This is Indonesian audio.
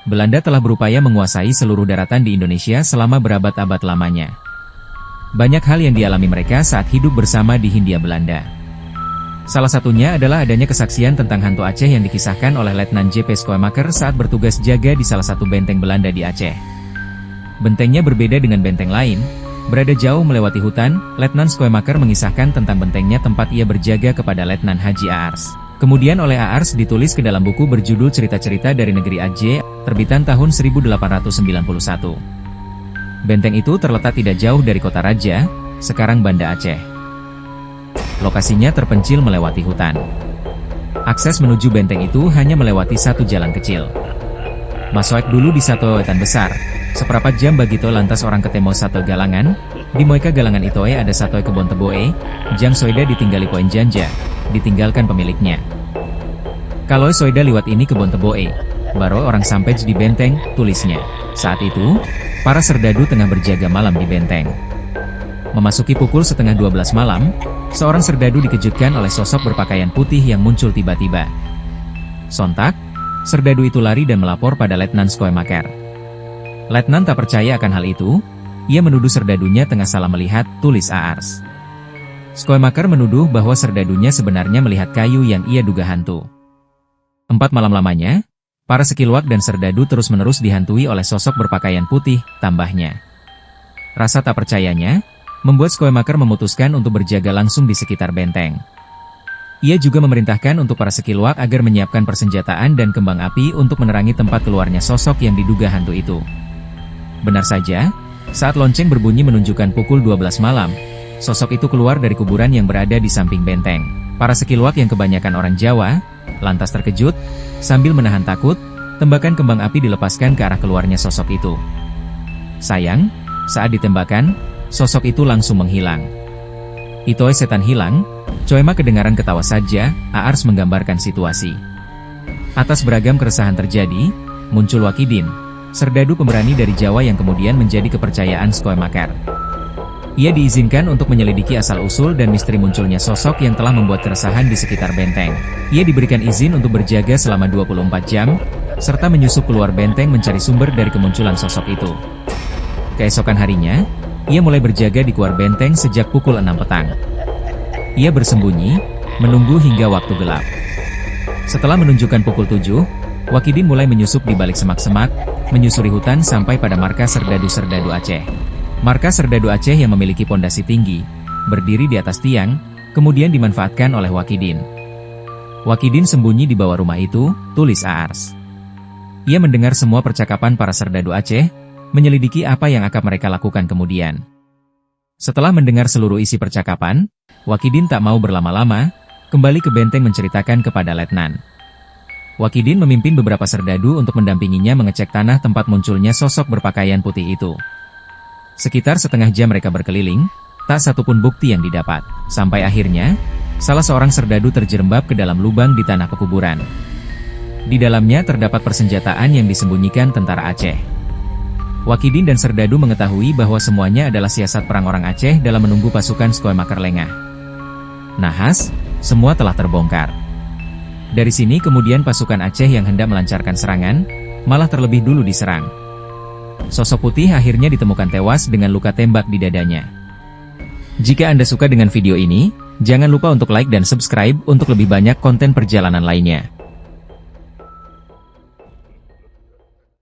Belanda telah berupaya menguasai seluruh daratan di Indonesia selama berabad-abad lamanya. Banyak hal yang dialami mereka saat hidup bersama di Hindia Belanda. Salah satunya adalah adanya kesaksian tentang hantu Aceh yang dikisahkan oleh Letnan J.P. Schoemaker saat bertugas jaga di salah satu benteng Belanda di Aceh. Bentengnya berbeda dengan benteng lain, berada jauh melewati hutan. Letnan Schoemaker mengisahkan tentang bentengnya tempat ia berjaga kepada Letnan Haji Aars. Kemudian oleh Aars ditulis ke dalam buku berjudul Cerita-cerita dari Negeri Aceh, terbitan tahun 1891. Benteng itu terletak tidak jauh dari kota Raja, sekarang Banda Aceh. Lokasinya terpencil melewati hutan. Akses menuju benteng itu hanya melewati satu jalan kecil. Masoek dulu di satu etan besar. Seperempat jam bagito lantas orang ketemu satu galangan. Di moika galangan itoe ada satu kebun teboe. Jang soida ditinggali poin janja. Ditinggalkan pemiliknya. Kalau soida liwat ini kebun teboe. Baru orang sampai di benteng, tulisnya. Saat itu, para serdadu tengah berjaga malam di benteng. Memasuki pukul 11:30 malam, seorang serdadu dikejutkan oleh sosok berpakaian putih yang muncul tiba-tiba. Sontak, serdadu itu lari dan melapor pada Letnan Schoemaker. Letnan tak percaya akan hal itu, ia menuduh serdadunya tengah salah melihat, tulis Aars. Schoemaker menuduh bahwa serdadunya sebenarnya melihat kayu yang ia duga hantu. 4 malam lamanya, para sekilwak dan serdadu terus-menerus dihantui oleh sosok berpakaian putih, tambahnya. Rasa tak percayanya membuat Schoemaker memutuskan untuk berjaga langsung di sekitar benteng. Ia juga memerintahkan untuk para sekilwak agar menyiapkan persenjataan dan kembang api untuk menerangi tempat keluarnya sosok yang diduga hantu itu. Benar saja, saat lonceng berbunyi menunjukkan pukul 12 malam, sosok itu keluar dari kuburan yang berada di samping benteng. Para sekilwak yang kebanyakan orang Jawa, lantas terkejut, sambil menahan takut, tembakan kembang api dilepaskan ke arah keluarnya sosok itu. Sayang, saat ditembakkan, sosok itu langsung menghilang. Itoe setan hilang, Coema kedengaran ketawa saja. Aars menggambarkan situasi. Atas beragam keresahan terjadi, muncul Wakidin, serdadu pemberani dari Jawa yang kemudian menjadi kepercayaan Schoemaker. Ia diizinkan untuk menyelidiki asal-usul dan misteri munculnya sosok yang telah membuat keresahan di sekitar benteng. Ia diberikan izin untuk berjaga selama 24 jam, serta menyusup keluar benteng mencari sumber dari kemunculan sosok itu. Keesokan harinya, ia mulai berjaga di luar benteng sejak pukul 6 petang. Ia bersembunyi, menunggu hingga waktu gelap. Setelah menunjukkan pukul 7, Wakidin mulai menyusup di balik semak-semak, menyusuri hutan sampai pada markas serdadu-serdadu Aceh. Markas serdadu Aceh yang memiliki pondasi tinggi, berdiri di atas tiang, kemudian dimanfaatkan oleh Wakidin. Wakidin sembunyi di bawah rumah itu, tulis Aars. Ia mendengar semua percakapan para serdadu Aceh, menyelidiki apa yang akan mereka lakukan kemudian. Setelah mendengar seluruh isi percakapan, Wakidin tak mau berlama-lama, kembali ke benteng menceritakan kepada Letnan. Wakidin memimpin beberapa serdadu untuk mendampinginya mengecek tanah tempat munculnya sosok berpakaian putih itu. Sekitar setengah jam mereka berkeliling, tak satupun bukti yang didapat. Sampai akhirnya, salah seorang serdadu terjerembab ke dalam lubang di tanah pekuburan. Di dalamnya terdapat persenjataan yang disembunyikan tentara Aceh. Wakidin dan serdadu mengetahui bahwa semuanya adalah siasat perang orang Aceh dalam menunggu pasukan Schoemaker lengah. Nahas, semua telah terbongkar. Dari sini kemudian pasukan Aceh yang hendak melancarkan serangan, malah terlebih dulu diserang. Sosok putih akhirnya ditemukan tewas dengan luka tembak di dadanya. Jika Anda suka dengan video ini, jangan lupa untuk like dan subscribe untuk lebih banyak konten perjalanan lainnya.